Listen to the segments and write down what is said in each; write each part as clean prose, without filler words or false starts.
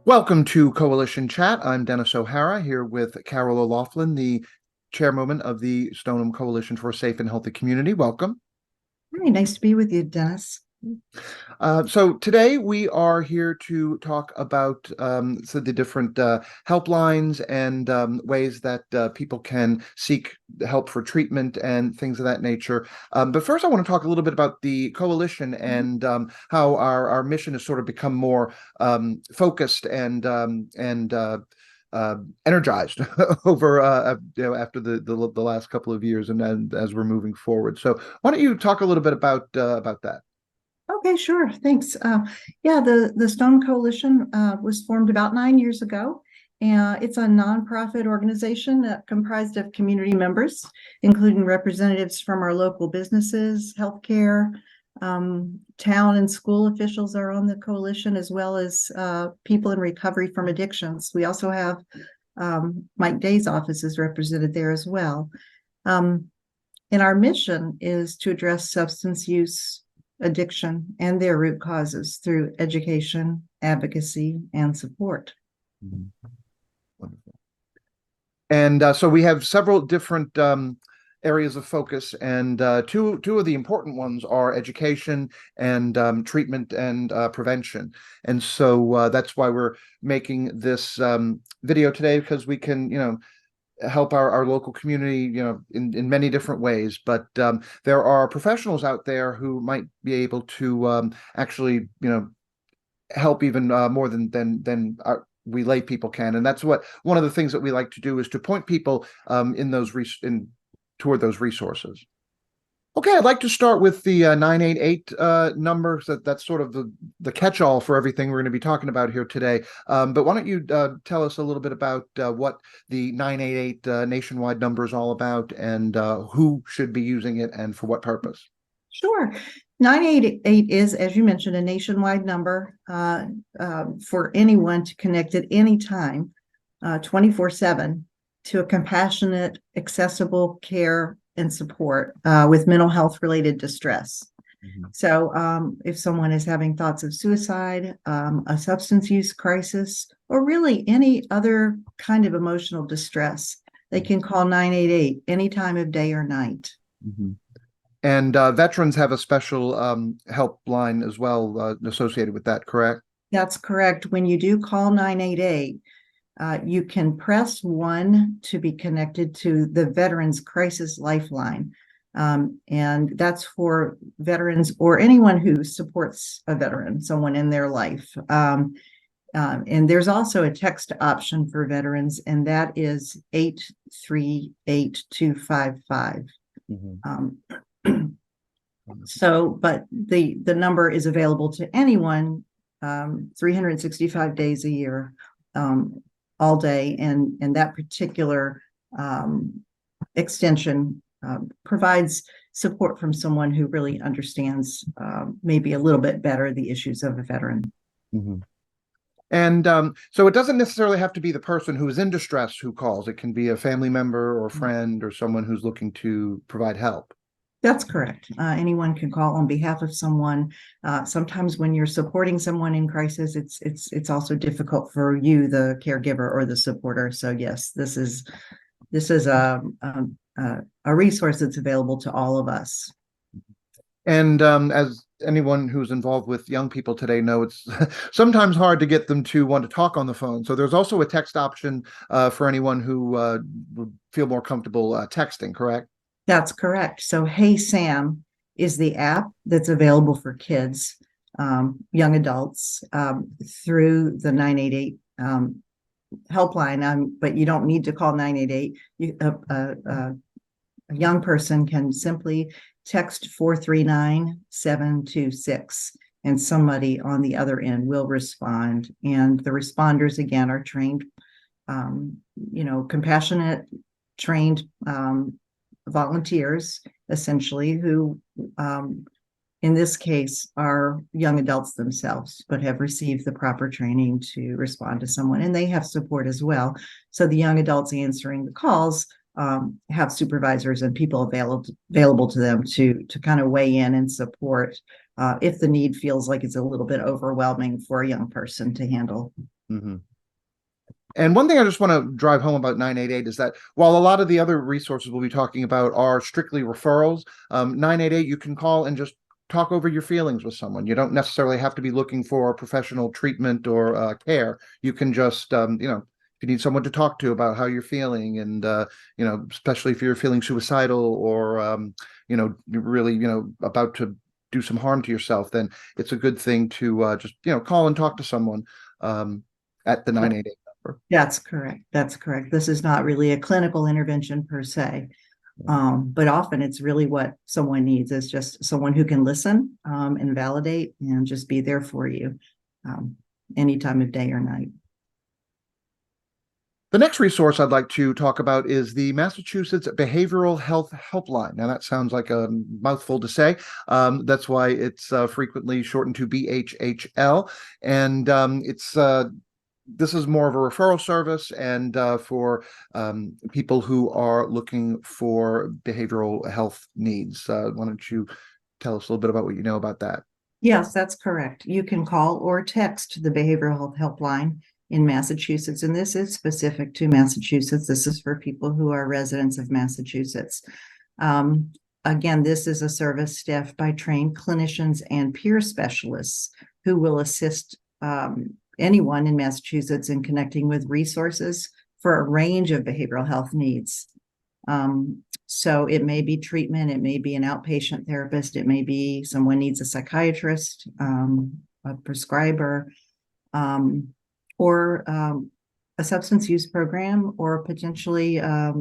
Welcome to Coalition Chat. I'm Dennis O'Hara here with Carol O'Loughlin, the chairwoman of the Stoneham Coalition for a Safe and Healthy Community. Welcome. Very nice to be with you, Dennis. So today we are here to talk about the different helplines and ways that people can seek help for treatment and things of that nature. But first, I want to talk a little bit about the coalition and how our mission has sort of become more focused and energized over after the last couple of years and as we're moving forward. So why don't you talk a little bit about that? Okay, sure. Thanks. Yeah, the Stone Coalition was formed about 9 years ago. It's a nonprofit organization comprised of community members, including representatives from our local businesses, healthcare, town and school officials are on the coalition, as well as people in recovery from addictions. We also have Mike Day's office is represented there as well. And our mission is to address substance use, addiction, and their root causes through education, advocacy, and support. Wonderful. And so we have several different areas of focus, and two of the important ones are education and treatment and prevention. And so that's why we're making this video today, because we can, help our local community, in many different ways. But there are professionals out there who might be able to actually, help even more than we lay people can. And that's one of the things that we like to do is to point people toward those resources. Okay, I'd like to start with the 988 number. So that's sort of the catch-all for everything we're going to be talking about here today. But why don't you tell us a little bit about what the 988 nationwide number is all about, and who should be using it and for what purpose? Sure. 988 is, as you mentioned, a nationwide number for anyone to connect at any time, 24/7, to a compassionate, accessible care and support with mental health related distress. Mm-hmm. So if someone is having thoughts of suicide, a substance use crisis, or really any other kind of emotional distress, they can call 988 any time of day or night. Mm-hmm. And veterans have a special helpline as well associated with that, correct? That's correct. When you do call 988, you can press 1 to be connected to the Veterans Crisis Lifeline. And that's for veterans or anyone who supports a veteran, someone in their life. And there's also a text option for veterans, and that is 838255. Mm-hmm. But the number is available to anyone 365 days a year. All day, and that particular extension provides support from someone who really understands maybe a little bit better the issues of a veteran. Mm-hmm. And so it doesn't necessarily have to be the person who is in distress who calls. It can be a family member or friend or someone who's looking to provide help. That's correct. Anyone can call on behalf of someone. Sometimes when you're supporting someone in crisis, it's also difficult for you, the caregiver or the supporter. So yes, this is a resource that's available to all of us. And as anyone who's involved with young people today know, it's sometimes hard to get them to want to talk on the phone. So there's also a text option for anyone who would feel more comfortable texting, correct? That's correct. So Hey Sam is the app that's available for kids, young adults, through the 988 helpline. But you don't need to call 988. A young person can simply text 439-726, and somebody on the other end will respond. And the responders, again, are trained, compassionate, trained volunteers, essentially, who in this case are young adults themselves, but have received the proper training to respond to someone, and they have support as well. So the young adults answering the calls have supervisors and people available to them to kind of weigh in and support if the need feels like it's a little bit overwhelming for a young person to handle. Mhm. And one thing I just want to drive home about 988 is that while a lot of the other resources we'll be talking about are strictly referrals, 988, you can call and just talk over your feelings with someone. You don't necessarily have to be looking for professional treatment or care. You can just, if you need someone to talk to about how you're feeling, and especially if you're feeling suicidal or you're really about to do some harm to yourself, then it's a good thing to just call and talk to someone at the 988 number. That's correct. That's correct. This is not really a clinical intervention per se. But often it's really what someone needs is just someone who can listen and validate and just be there for you any time of day or night. The next resource I'd like to talk about is the Massachusetts Behavioral Health Helpline. Now, that sounds like a mouthful to say. That's why it's frequently shortened to BHHL. And this is more of a referral service and for people who are looking for behavioral health needs. Why don't you tell us a little bit about what you know about that? Yes, that's correct. You can call or text the Behavioral Health Helpline in Massachusetts, and this is specific to Massachusetts. This is for people who are residents of Massachusetts. Um, Again, this is a service staffed by trained clinicians and peer specialists who will assist anyone in Massachusetts in connecting with resources for a range of behavioral health needs. So it may be treatment, it may be an outpatient therapist, it may be someone needs a psychiatrist, a prescriber, or a substance use program, or potentially a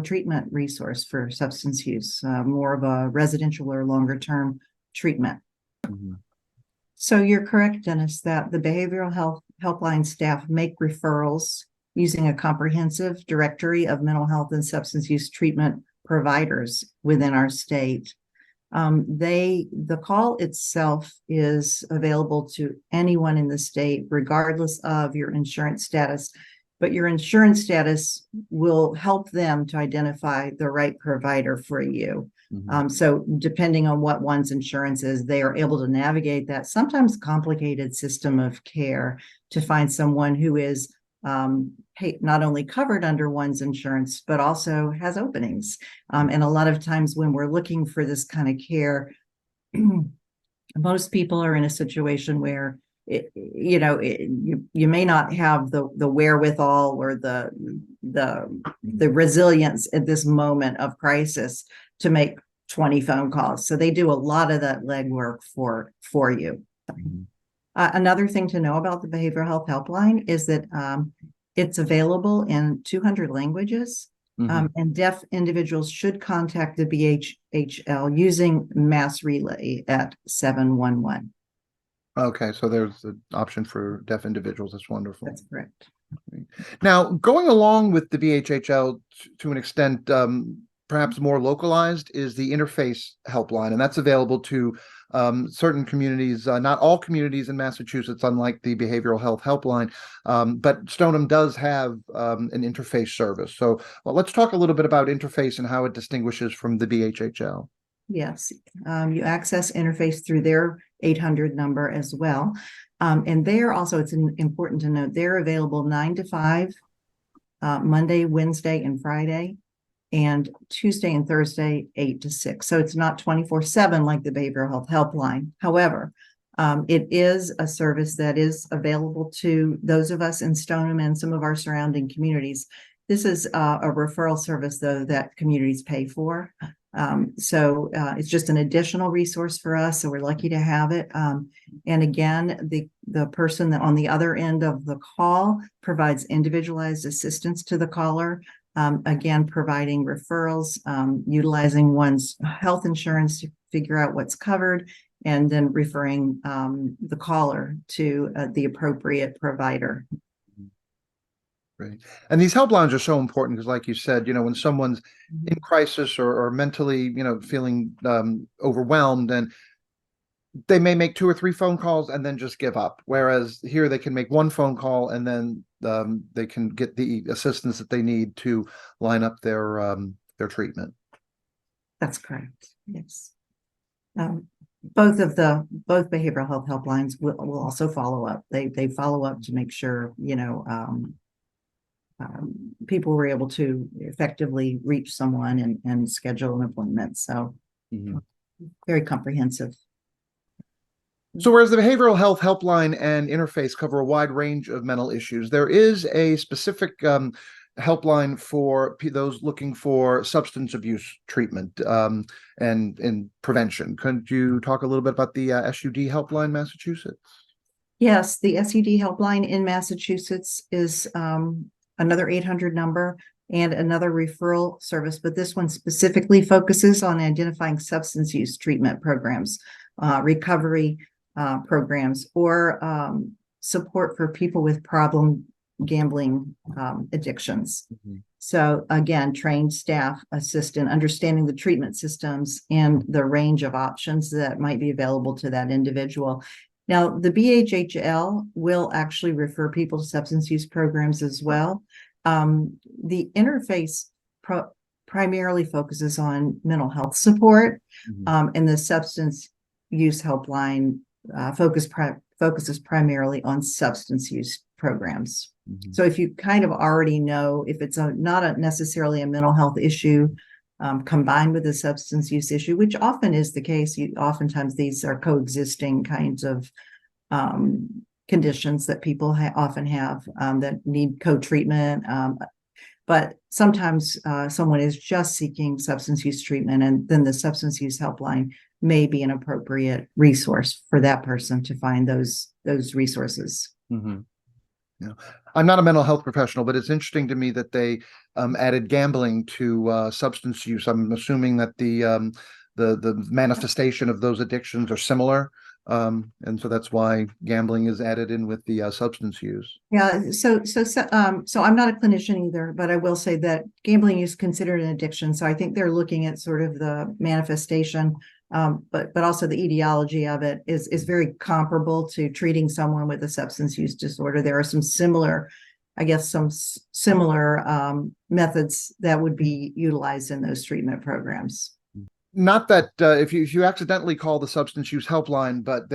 treatment resource for substance use, more of a residential or longer term treatment. Mhm. So you're correct, Dennis, that the behavioral health helpline staff make referrals using a comprehensive directory of mental health and substance use treatment providers within our state. The call itself is available to anyone in the state, regardless of your insurance status, but your insurance status will help them to identify the right provider for you. So depending on what one's insurance is, they are able to navigate that sometimes complicated system of care to find someone who is not only covered under one's insurance, but also has openings. And a lot of times when we're looking for this kind of care, most people are in a situation where you may not have the wherewithal or the resilience at this moment of crisis to make 20 phone calls. So they do a lot of that legwork for you. Another thing to know about the behavioral health helpline is that it's available in 200 languages. And deaf individuals should contact the BHHL using Mass Relay at 711. Okay, so there's an option for deaf individuals. That's wonderful. That's correct. Now, going along with the BHHL to an extent, perhaps more localized, is the interface helpline, and that's available to certain communities, not all communities in Massachusetts, unlike the behavioral health helpline, but Stoneham does have an interface service. So let's talk a little bit about interface and how it distinguishes from the BHHL. Yes, you access interface through their 800 number as well. And they're also, it's important to note, they're available 9 to 5, Monday, Wednesday, and Friday, and Tuesday and Thursday, 8 to 6. So it's not 24/7 like the behavioral health helpline. However, it is a service that is available to those of us in Stoneham and some of our surrounding communities. This is a referral service, though, that communities pay for. So it's just an additional resource for us. So we're lucky to have it. And again, the person that on the other end of the call provides individualized assistance to the caller. Again, providing referrals, utilizing one's health insurance to figure out what's covered, and then referring the caller to the appropriate provider. Right. And these helplines are so important because, like you said, when someone's in crisis or mentally, feeling overwhelmed, and they may make 2 or 3 phone calls and then just give up. Whereas here they can make 1 phone call and then they can get the assistance that they need to line up their treatment. That's correct. Yes. both behavioral health helplines will also follow up. They follow up to make sure, people were able to effectively reach someone and schedule an appointment. So very comprehensive. So, whereas the behavioral health helpline and interface cover a wide range of mental issues, there is a specific helpline for those looking for substance abuse treatment and prevention. Could you talk a little bit about the SUD helpline, Massachusetts? Yes, the SUD helpline in Massachusetts is another 800 number and another referral service, but this one specifically focuses on identifying substance use treatment programs, recovery programs, or support for people with problem gambling addictions. So again, trained staff assist in understanding the treatment systems and the range of options that might be available to that individual. Now, the BHHL will actually refer people to substance use programs as well. The interface primarily focuses on mental health support, and the substance use helpline focuses primarily on substance use programs. So if you kind of already know if it's not necessarily a mental health issue, combined with a substance use issue, which often is the case, oftentimes these are coexisting kinds of conditions that people often have that need co-treatment. But sometimes someone is just seeking substance use treatment, and then the substance use helpline may be an appropriate resource for that person to find those resources. Yeah. I'm not a mental health professional, but it's interesting to me that they added gambling to substance use. I'm assuming that the manifestation of those addictions are similar, and so that's why gambling is added in with the substance use. Yeah, so I'm not a clinician either, but I will say that gambling is considered an addiction. So I think they're looking at sort of the manifestation, but also the etiology of it is very comparable to treating someone with a substance use disorder. There are some similar methods that would be utilized in those treatment programs. Not that if you accidentally call the substance use helpline, but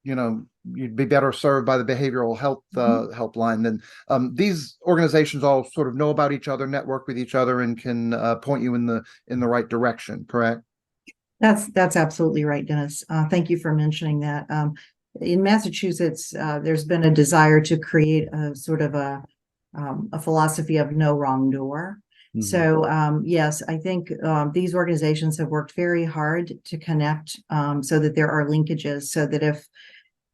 you'd be better served by the behavioral health helpline. Then these organizations all sort of know about each other, network with each other, and can point you in the right direction. Correct? That's absolutely right, Dennis. Thank you for mentioning that. In Massachusetts, there's been a desire to create a sort of a philosophy of no wrong door. So yes, I think these organizations have worked very hard to connect so that there are linkages, so that if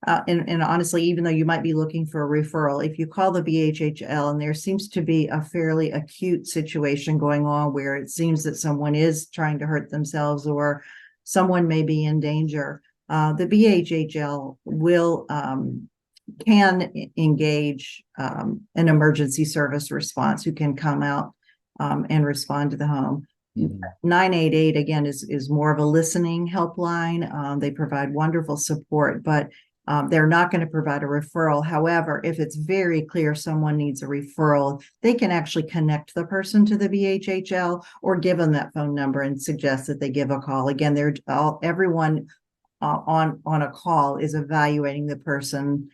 and honestly, even though you might be looking for a referral, if you call the BHHL and there seems to be a fairly acute situation going on where it seems that someone is trying to hurt themselves or someone may be in danger, the BHHL can engage an emergency service response who can come out and respond to the home. 988 again is more of a listening helpline. They provide wonderful support, but they're not going to provide a referral. However, if it's very clear someone needs a referral, they can actually connect the person to the BHHL or give them that phone number and suggest that they give a call. Again, everyone on a call is evaluating the person,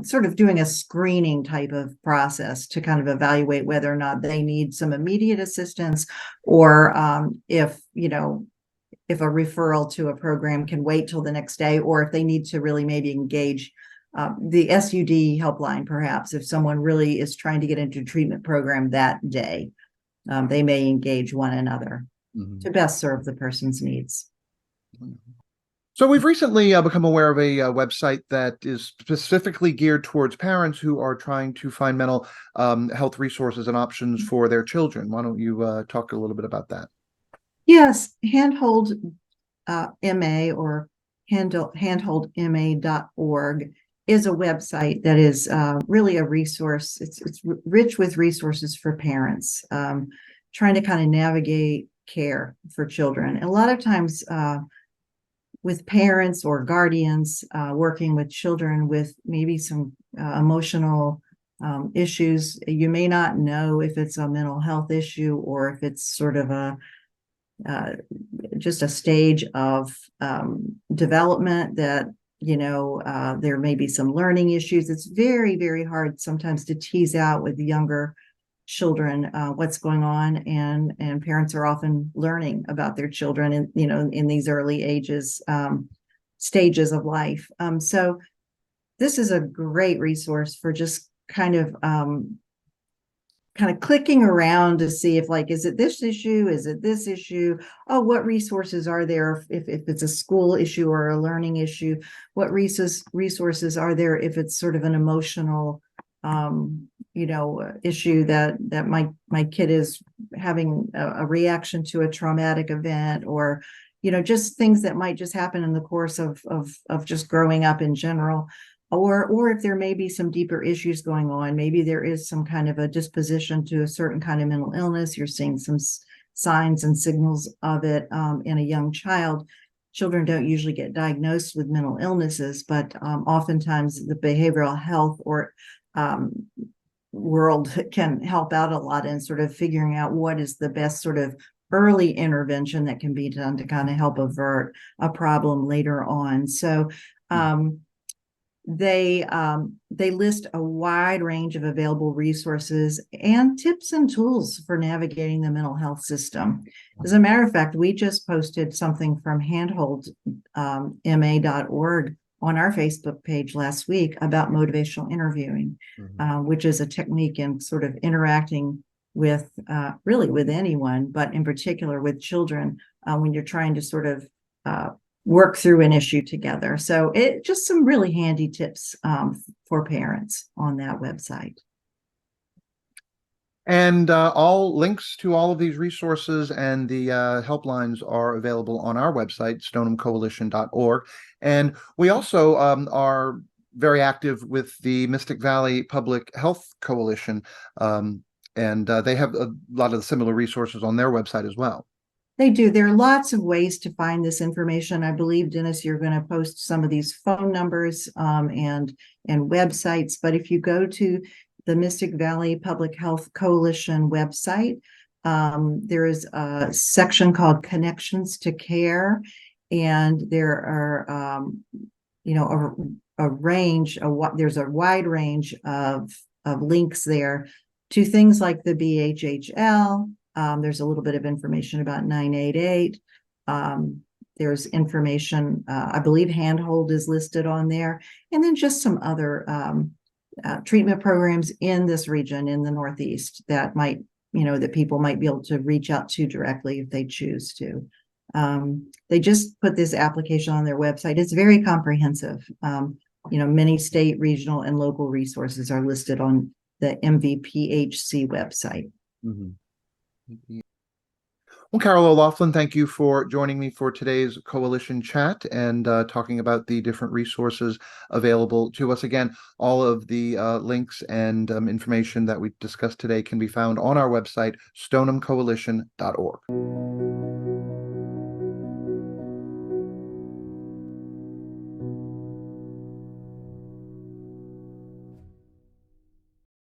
sort of doing a screening type of process to kind of evaluate whether or not they need some immediate assistance, or if a referral to a program can wait till the next day, or if they need to really maybe engage the SUD helpline, perhaps if someone really is trying to get into a treatment program that day, they may engage one another to best serve the person's needs. So we've recently become aware of a website that is specifically geared towards parents who are trying to find mental health resources and options for their children. Why don't you talk a little bit about that? Yes, Handhold MA or handholdma.org is a website that is really a resource. It's rich with resources for parents trying to kind of navigate care for children. And a lot of times with parents or guardians working with children with maybe some emotional issues, you may not know if it's a mental health issue or if it's sort of a just a stage of development that, there may be some learning issues. It's very, very hard sometimes to tease out with younger children what's going on, and parents are often learning about their children in these early ages, stages of life. So this is a great resource for just kind of clicking around to see if, like, is it this issue? Is it this issue? Oh, what resources are there if it's a school issue or a learning issue? What resources are there if it's sort of an emotional, issue that my kid is having a reaction to a traumatic event, or, just things that might just happen in the course of just growing up in general. Or if there may be some deeper issues going on, maybe there is some kind of a disposition to a certain kind of mental illness. You're seeing some signs and signals of it in a young child. Children don't usually get diagnosed with mental illnesses, but oftentimes the behavioral health or world can help out a lot in sort of figuring out what is the best sort of early intervention that can be done to kind of help avert a problem later on. So they list a wide range of available resources and tips and tools for navigating the mental health system. As a matter of fact, we just posted something from handholdma.org on our Facebook page last week about motivational interviewing, which is a technique in sort of interacting with really with anyone, but in particular with children when you're trying to sort of work through an issue together. So it just some really handy tips for parents on that website. And all links to all of these resources and the helplines are available on our website, stonehamcoalition.org. And we also are very active with the Mystic Valley Public Health Coalition, and they have a lot of the similar resources on their website as well. They do. There are lots of ways to find this information. I believe, Dennis, you're going to post some of these phone numbers and websites. But if you go to the Mystic Valley Public Health Coalition website, there is a section called Connections to Care, and there are there's a wide range of links there to things like the BHHL. There's a little bit of information about 988. There's information, I believe Handhold is listed on there, and then just some other treatment programs in this region in the Northeast that might, that people might be able to reach out to directly if they choose to. They just put this application on their website. It's very comprehensive. Many state, regional, and local resources are listed on the MVPHC website. Well, Carol O'Loughlin, thank you for joining me for today's Coalition Chat and talking about the different resources available to us. Again, all of the links and information that we discussed today can be found on our website, stonehamcoalition.org.